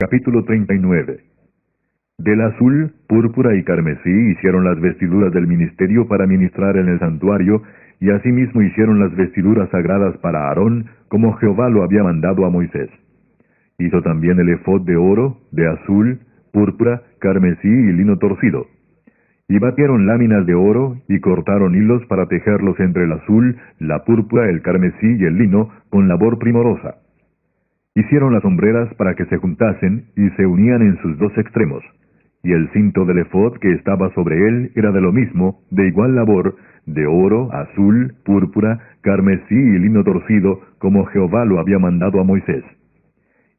Capítulo 39. Del azul, púrpura y carmesí hicieron las vestiduras del ministerio para ministrar en el santuario, y asimismo hicieron las vestiduras sagradas para Aarón, como Jehová lo había mandado a Moisés. Hizo también el efod de oro, de azul, púrpura, carmesí y lino torcido. Y batieron láminas de oro, y cortaron hilos para tejerlos entre el azul, la púrpura, el carmesí y el lino, con labor primorosa. Hicieron las hombreras para que se juntasen, y se unían en sus dos extremos. Y el cinto del efod que estaba sobre él era de lo mismo, de igual labor, de oro, azul, púrpura, carmesí y lino torcido, como Jehová lo había mandado a Moisés.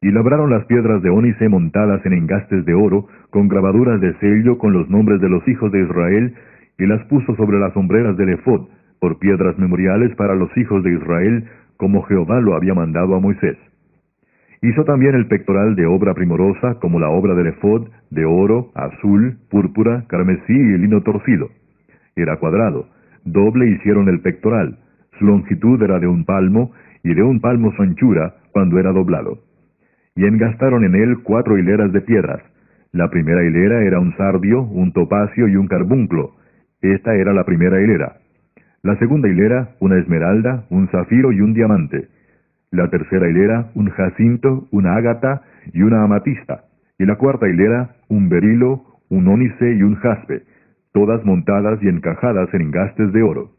Y labraron las piedras de ónice montadas en engastes de oro, con grabaduras de sello con los nombres de los hijos de Israel, y las puso sobre las hombreras del efod, por piedras memoriales para los hijos de Israel, como Jehová lo había mandado a Moisés. Hizo también el pectoral de obra primorosa, como la obra del efod, de oro, azul, púrpura, carmesí y lino torcido. Era cuadrado, doble hicieron el pectoral, su longitud era de 1 palmo, y de 1 palmo su anchura, cuando era doblado. Y engastaron en él 4 hileras de piedras. La primera hilera era un sardio, un topacio y un carbunclo. Esta era la primera hilera. La segunda hilera, una esmeralda, un zafiro y un diamante. La tercera hilera, un jacinto, una ágata y una amatista. Y la cuarta hilera, un berilo, un ónice y un jaspe, todas montadas y encajadas en engastes de oro.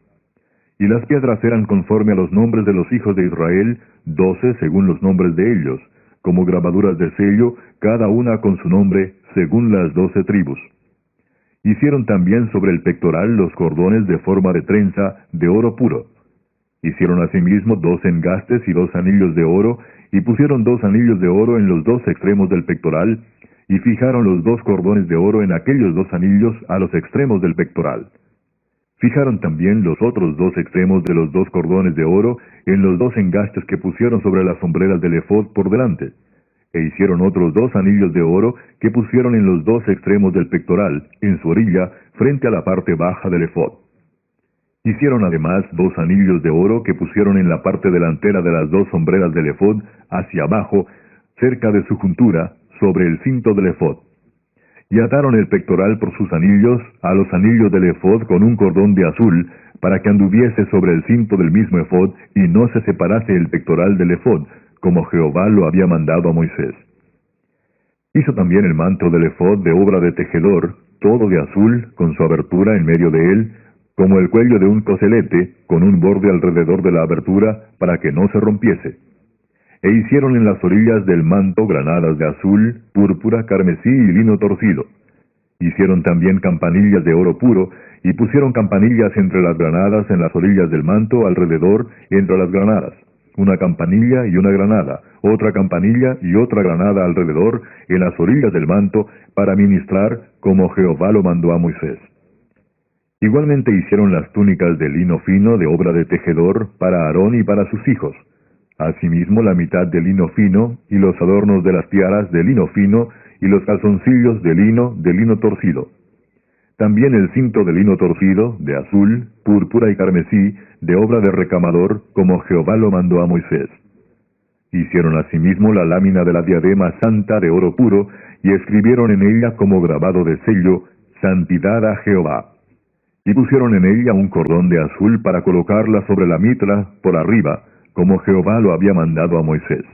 Y las piedras eran conforme a los nombres de los hijos de Israel, 12 según los nombres de ellos, como grabaduras de sello, cada una con su nombre, según las 12 tribus. Hicieron también sobre el pectoral los cordones de forma de trenza, de oro puro. Hicieron asimismo 2 engastes y 2 anillos de oro, y pusieron 2 anillos de oro en los 2 extremos del pectoral, y fijaron los 2 cordones de oro en aquellos 2 anillos a los extremos del pectoral. Fijaron también los otros 2 extremos de los 2 cordones de oro en los 2 engastes que pusieron sobre las sombreras del efod por delante, e hicieron otros 2 anillos de oro que pusieron en los 2 extremos del pectoral, en su orilla, frente a la parte baja del efod. Hicieron además 2 anillos de oro que pusieron en la parte delantera de las 2 sombreras del efod, hacia abajo, cerca de su juntura, sobre el cinto del efod. Y ataron el pectoral por sus anillos a los anillos del efod con un cordón de azul, para que anduviese sobre el cinto del mismo efod, y no se separase el pectoral del efod, como Jehová lo había mandado a Moisés. Hizo también el manto del efod de obra de tejedor, todo de azul, con su abertura en medio de él, como el cuello de un coselete, con un borde alrededor de la abertura, para que no se rompiese. E hicieron en las orillas del manto granadas de azul, púrpura, carmesí y lino torcido. Hicieron también campanillas de oro puro, y pusieron campanillas entre las granadas en las orillas del manto alrededor entre las granadas. Una campanilla y una granada, otra campanilla y otra granada alrededor en las orillas del manto, para ministrar como Jehová lo mandó a Moisés. Igualmente hicieron las túnicas de lino fino de obra de tejedor para Aarón y para sus hijos. Asimismo la mitad de lino fino, y los adornos de las tiaras de lino fino, y los calzoncillos de lino torcido. También el cinto de lino torcido, de azul, púrpura y carmesí, de obra de recamador, como Jehová lo mandó a Moisés. Hicieron asimismo la lámina de la diadema santa de oro puro, y escribieron en ella como grabado de sello, Santidad a Jehová. Y pusieron en ella un cordón de azul para colocarla sobre la mitra por arriba, como Jehová lo había mandado a Moisés.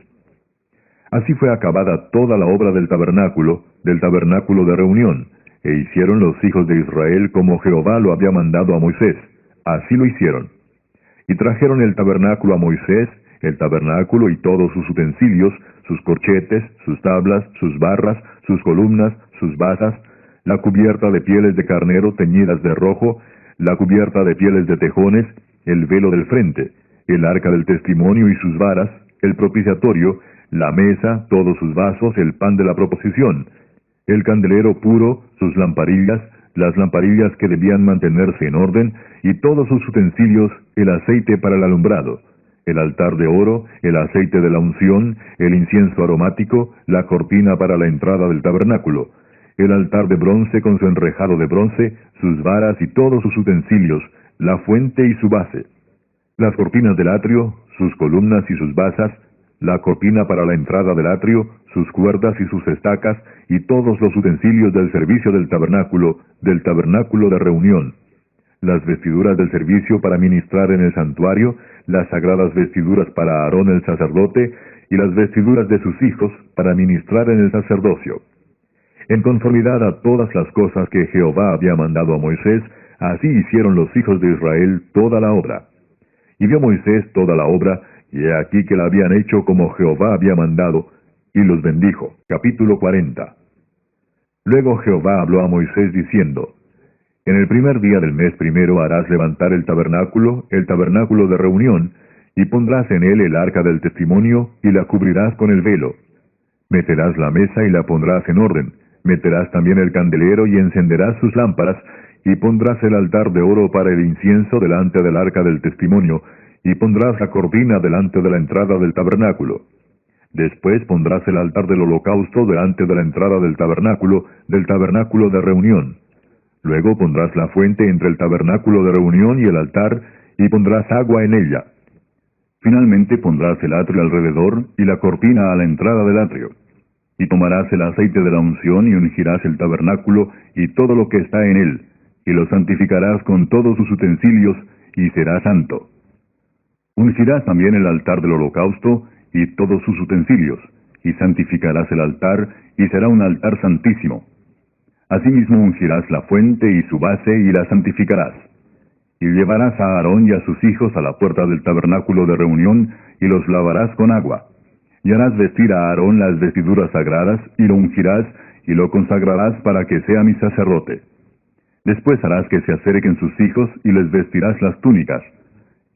Así fue acabada toda la obra del tabernáculo de reunión, e hicieron los hijos de Israel como Jehová lo había mandado a Moisés. Así lo hicieron. Y trajeron el tabernáculo a Moisés, el tabernáculo y todos sus utensilios, sus corchetes, sus tablas, sus barras, sus columnas, sus basas, la cubierta de pieles de carnero teñidas de rojo, la cubierta de pieles de tejones, el velo del frente, el arca del testimonio y sus varas, el propiciatorio, la mesa, todos sus vasos, el pan de la proposición, el candelero puro, sus lamparillas, las lamparillas que debían mantenerse en orden, y todos sus utensilios, el aceite para el alumbrado, el altar de oro, el aceite de la unción, el incienso aromático, la cortina para la entrada del tabernáculo, el altar de bronce con su enrejado de bronce, sus varas y todos sus utensilios, la fuente y su base, las cortinas del atrio, sus columnas y sus basas, la cortina para la entrada del atrio, sus cuerdas y sus estacas, y todos los utensilios del servicio del tabernáculo de reunión, las vestiduras del servicio para ministrar en el santuario, las sagradas vestiduras para Aarón el sacerdote, y las vestiduras de sus hijos para ministrar en el sacerdocio. En conformidad a todas las cosas que Jehová había mandado a Moisés, así hicieron los hijos de Israel toda la obra. Y vio Moisés toda la obra, y he aquí que la habían hecho como Jehová había mandado, y los bendijo. Capítulo 40. Luego Jehová habló a Moisés diciendo, En el primer día del mes primero harás levantar el tabernáculo de reunión, y pondrás en él el arca del testimonio, y la cubrirás con el velo. Meterás la mesa y la pondrás en orden. Meterás también el candelero y encenderás sus lámparas, y pondrás el altar de oro para el incienso delante del arca del testimonio, y pondrás la cortina delante de la entrada del tabernáculo. Después pondrás el altar del holocausto delante de la entrada del tabernáculo de reunión. Luego pondrás la fuente entre el tabernáculo de reunión y el altar, y pondrás agua en ella. Finalmente pondrás el atrio alrededor y la cortina a la entrada del atrio. Y tomarás el aceite de la unción y ungirás el tabernáculo y todo lo que está en él, y lo santificarás con todos sus utensilios, y será santo. Ungirás también el altar del holocausto y todos sus utensilios, y santificarás el altar, y será un altar santísimo. Asimismo ungirás la fuente y su base, y la santificarás. Y llevarás a Aarón y a sus hijos a la puerta del tabernáculo de reunión, y los lavarás con agua. Y harás vestir a Aarón las vestiduras sagradas, y lo ungirás, y lo consagrarás para que sea mi sacerdote. Después harás que se acerquen sus hijos, y les vestirás las túnicas.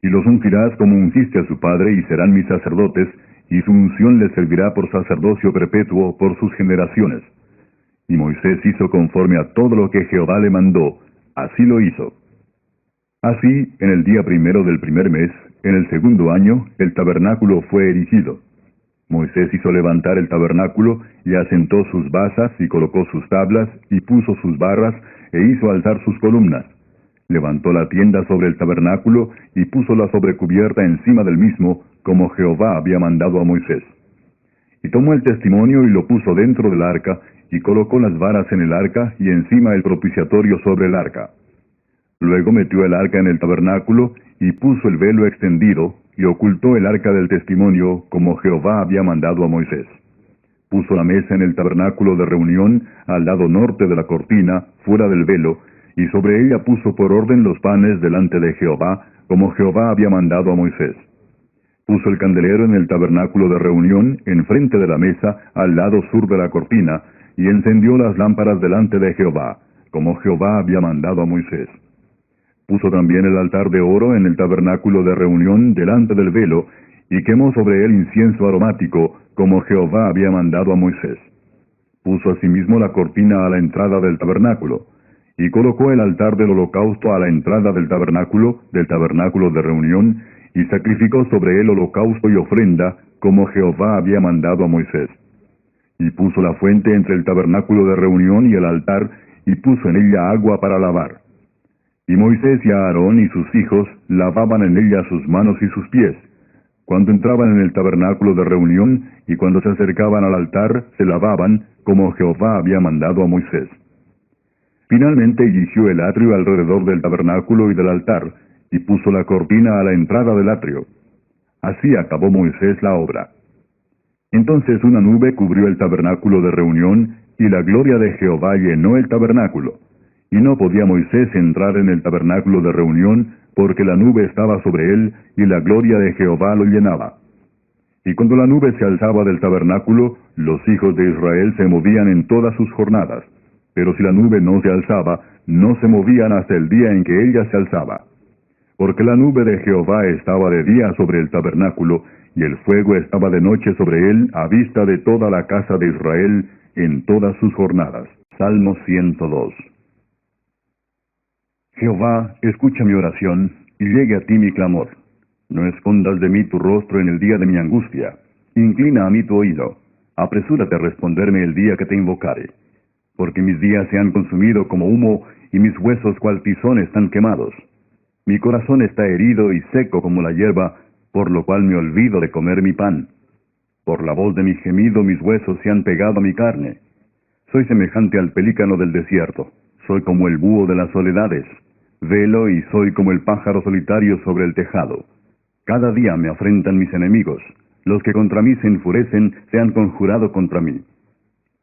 Y los ungirás como ungiste a su padre, y serán mis sacerdotes, y su unción les servirá por sacerdocio perpetuo por sus generaciones. Y Moisés hizo conforme a todo lo que Jehová le mandó, así lo hizo. Así, en el día primero del primer mes, en el segundo año, el tabernáculo fue erigido. Moisés hizo levantar el tabernáculo, y asentó sus basas, y colocó sus tablas, y puso sus barras, e hizo alzar sus columnas. Levantó la tienda sobre el tabernáculo, y puso la sobrecubierta encima del mismo, como Jehová había mandado a Moisés. Y tomó el testimonio y lo puso dentro del arca, y colocó las varas en el arca, y encima el propiciatorio sobre el arca. Luego metió el arca en el tabernáculo, y puso el velo extendido, y ocultó el arca del testimonio, como Jehová había mandado a Moisés. Puso la mesa en el tabernáculo de reunión, al lado norte de la cortina, fuera del velo, y sobre ella puso por orden los panes delante de Jehová, como Jehová había mandado a Moisés. Puso el candelero en el tabernáculo de reunión, enfrente de la mesa, al lado sur de la cortina, y encendió las lámparas delante de Jehová, como Jehová había mandado a Moisés. Puso también el altar de oro en el tabernáculo de reunión delante del velo, y quemó sobre él incienso aromático, como Jehová había mandado a Moisés. Puso asimismo la cortina a la entrada del tabernáculo, y colocó el altar del holocausto a la entrada del tabernáculo de reunión, y sacrificó sobre él holocausto y ofrenda, como Jehová había mandado a Moisés. Y puso la fuente entre el tabernáculo de reunión y el altar, y puso en ella agua para lavar. Y Moisés y Aarón y sus hijos lavaban en ella sus manos y sus pies. Cuando entraban en el tabernáculo de reunión, y cuando se acercaban al altar, se lavaban, como Jehová había mandado a Moisés. Finalmente erigió el atrio alrededor del tabernáculo y del altar, y puso la cortina a la entrada del atrio. Así acabó Moisés la obra. Entonces una nube cubrió el tabernáculo de reunión, y la gloria de Jehová llenó el tabernáculo. Y no podía Moisés entrar en el tabernáculo de reunión, porque la nube estaba sobre él, y la gloria de Jehová lo llenaba. Y cuando la nube se alzaba del tabernáculo, los hijos de Israel se movían en todas sus jornadas. Pero si la nube no se alzaba, no se movían hasta el día en que ella se alzaba. Porque la nube de Jehová estaba de día sobre el tabernáculo, y el fuego estaba de noche sobre él, a vista de toda la casa de Israel, en todas sus jornadas. Salmo 102. Jehová, escucha mi oración, y llegue a ti mi clamor. No escondas de mí tu rostro en el día de mi angustia. Inclina a mí tu oído. Apresúrate a responderme el día que te invocare. Porque mis días se han consumido como humo, y mis huesos cual tizón están quemados. Mi corazón está herido y seco como la hierba, por lo cual me olvido de comer mi pan. Por la voz de mi gemido mis huesos se han pegado a mi carne. Soy semejante al pelícano del desierto. Soy como el búho de las soledades. Velo y soy como el pájaro solitario sobre el tejado. Cada día me afrentan mis enemigos. Los que contra mí se enfurecen se han conjurado contra mí.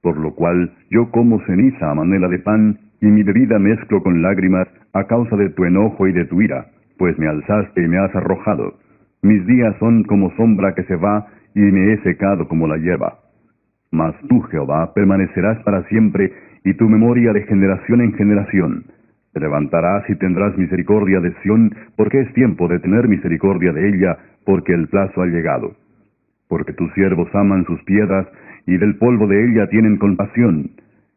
Por lo cual yo como ceniza a manera de pan, y mi bebida mezclo con lágrimas a causa de tu enojo y de tu ira, pues me alzaste y me has arrojado. Mis días son como sombra que se va, y me he secado como la hierba. Mas tú, Jehová, permanecerás para siempre, y tu memoria de generación en generación. Te levantarás y tendrás misericordia de Sión, porque es tiempo de tener misericordia de ella, porque el plazo ha llegado. Porque tus siervos aman sus piedras, y del polvo de ella tienen compasión.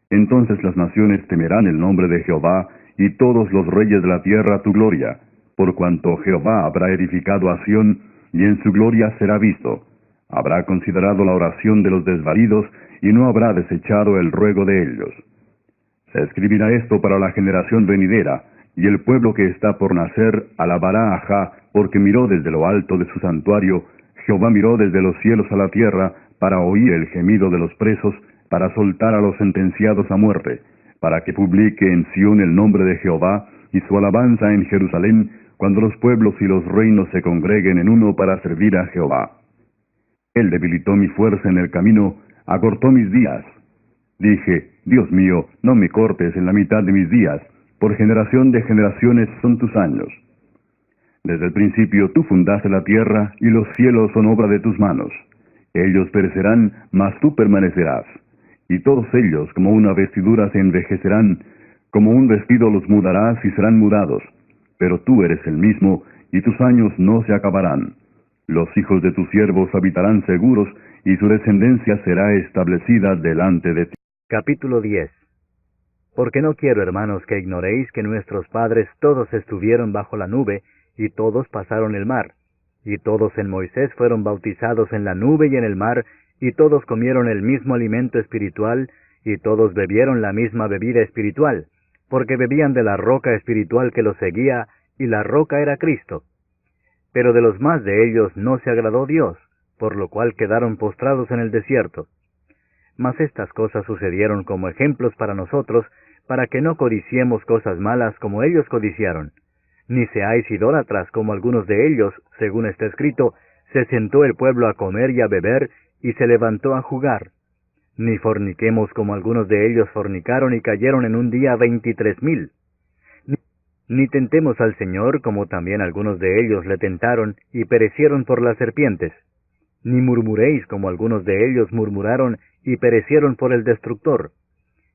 Entonces las naciones temerán el nombre de Jehová, y todos los reyes de la tierra tu gloria, por cuanto Jehová habrá edificado a Sión, y en su gloria será visto. Habrá considerado la oración de los desvalidos, y no habrá desechado el ruego de ellos. Se escribirá esto para la generación venidera, y el pueblo que está por nacer alabará a Jah, porque miró desde lo alto de su santuario, Jehová miró desde los cielos a la tierra, para oír el gemido de los presos, para soltar a los sentenciados a muerte, para que publique en Sión el nombre de Jehová, y su alabanza en Jerusalén, cuando los pueblos y los reinos se congreguen en uno para servir a Jehová. Él debilitó mi fuerza en el camino, acortó mis días. Dije, Dios mío, no me cortes en la mitad de mis días, por generación de generaciones son tus años. Desde el principio tú fundaste la tierra, y los cielos son obra de tus manos. Ellos perecerán, mas tú permanecerás. Y todos ellos como una vestidura se envejecerán, como un vestido los mudarás y serán mudados. Pero tú eres el mismo, y tus años no se acabarán. Los hijos de tus siervos habitarán seguros, y su descendencia será establecida delante de ti. Capítulo 10. Porque no quiero, hermanos, que ignoréis que nuestros padres todos estuvieron bajo la nube, y todos pasaron el mar. Y todos en Moisés fueron bautizados en la nube y en el mar, y todos comieron el mismo alimento espiritual, y todos bebieron la misma bebida espiritual, porque bebían de la roca espiritual que los seguía, y la roca era Cristo. Pero de los más de ellos no se agradó Dios, por lo cual quedaron postrados en el desierto. Mas estas cosas sucedieron como ejemplos para nosotros, para que no codiciemos cosas malas como ellos codiciaron. Ni seáis idólatras como algunos de ellos, según está escrito, se sentó el pueblo a comer y a beber, y se levantó a jugar. Ni forniquemos como algunos de ellos fornicaron y cayeron en un día 23,000. Ni tentemos al Señor como también algunos de ellos le tentaron y perecieron por las serpientes. Ni murmuréis como algunos de ellos murmuraron y perecieron por el destructor.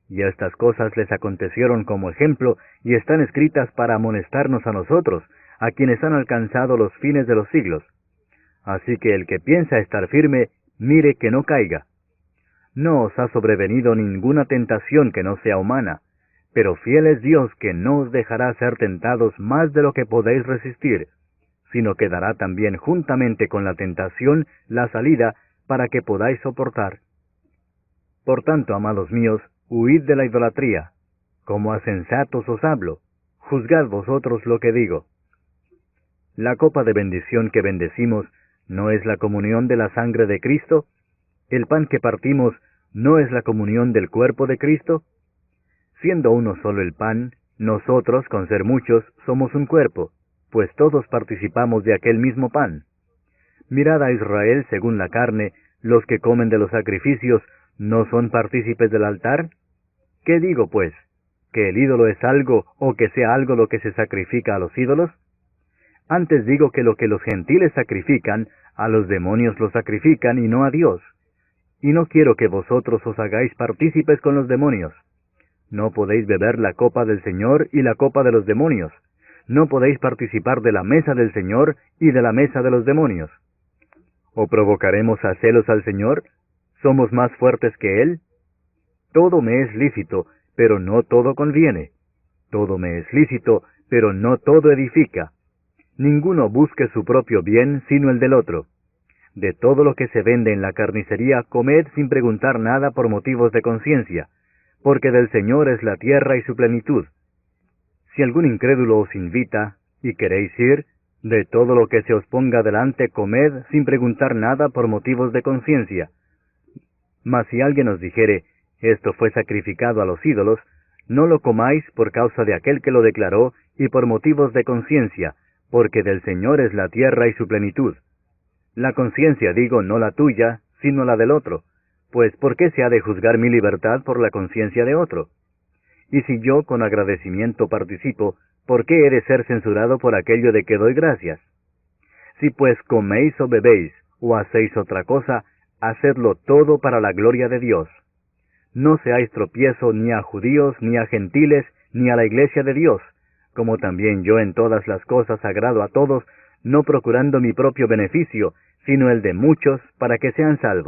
Y estas cosas les acontecieron como ejemplo, y están escritas para amonestarnos a nosotros, a quienes han alcanzado los fines de los siglos. Así que el que piensa estar firme, mire que no caiga. No os ha sobrevenido ninguna tentación que no sea humana, pero fiel es Dios, que no os dejará ser tentados más de lo que podéis resistir, sino que dará también juntamente con la tentación la salida, para que podáis soportar. Por tanto, amados míos, huid de la idolatría. Como a sensatos os hablo, juzgad vosotros lo que digo. La copa de bendición que bendecimos, ¿no es la comunión de la sangre de Cristo? ¿El pan que partimos, no es la comunión del cuerpo de Cristo? Siendo uno solo el pan, nosotros, con ser muchos, somos un cuerpo, pues todos participamos de aquel mismo pan. Mirad a Israel según la carne, los que comen de los sacrificios, ¿no son partícipes del altar? ¿Qué digo, pues? ¿Que el ídolo es algo, o que sea algo lo que se sacrifica a los ídolos? Antes digo que lo que los gentiles sacrifican, a los demonios lo sacrifican y no a Dios. Y no quiero que vosotros os hagáis partícipes con los demonios. No podéis beber la copa del Señor y la copa de los demonios. No podéis participar de la mesa del Señor y de la mesa de los demonios. ¿O provocaremos a celos al Señor? ¿Somos más fuertes que Él? Todo me es lícito, pero no todo conviene. Todo me es lícito, pero no todo edifica. Ninguno busque su propio bien, sino el del otro. De todo lo que se vende en la carnicería, comed sin preguntar nada por motivos de conciencia, porque del Señor es la tierra y su plenitud. Si algún incrédulo os invita, y queréis ir, De todo lo que se os ponga delante comed sin preguntar nada por motivos de conciencia. Mas si alguien os dijere, esto fue sacrificado a los ídolos, no lo comáis por causa de aquel que lo declaró y por motivos de conciencia, porque del Señor es la tierra y su plenitud. La conciencia, digo, no la tuya, sino la del otro, pues ¿por qué se ha de juzgar mi libertad por la conciencia de otro? Y si yo con agradecimiento participo, ¿por qué he de ser censurado por aquello de que doy gracias? Si pues coméis o bebéis, o hacéis otra cosa, hacedlo todo para la gloria de Dios. No seáis tropiezo ni a judíos, ni a gentiles, ni a la iglesia de Dios, como también yo en todas las cosas agrado a todos, no procurando mi propio beneficio, sino el de muchos, para que sean salvos.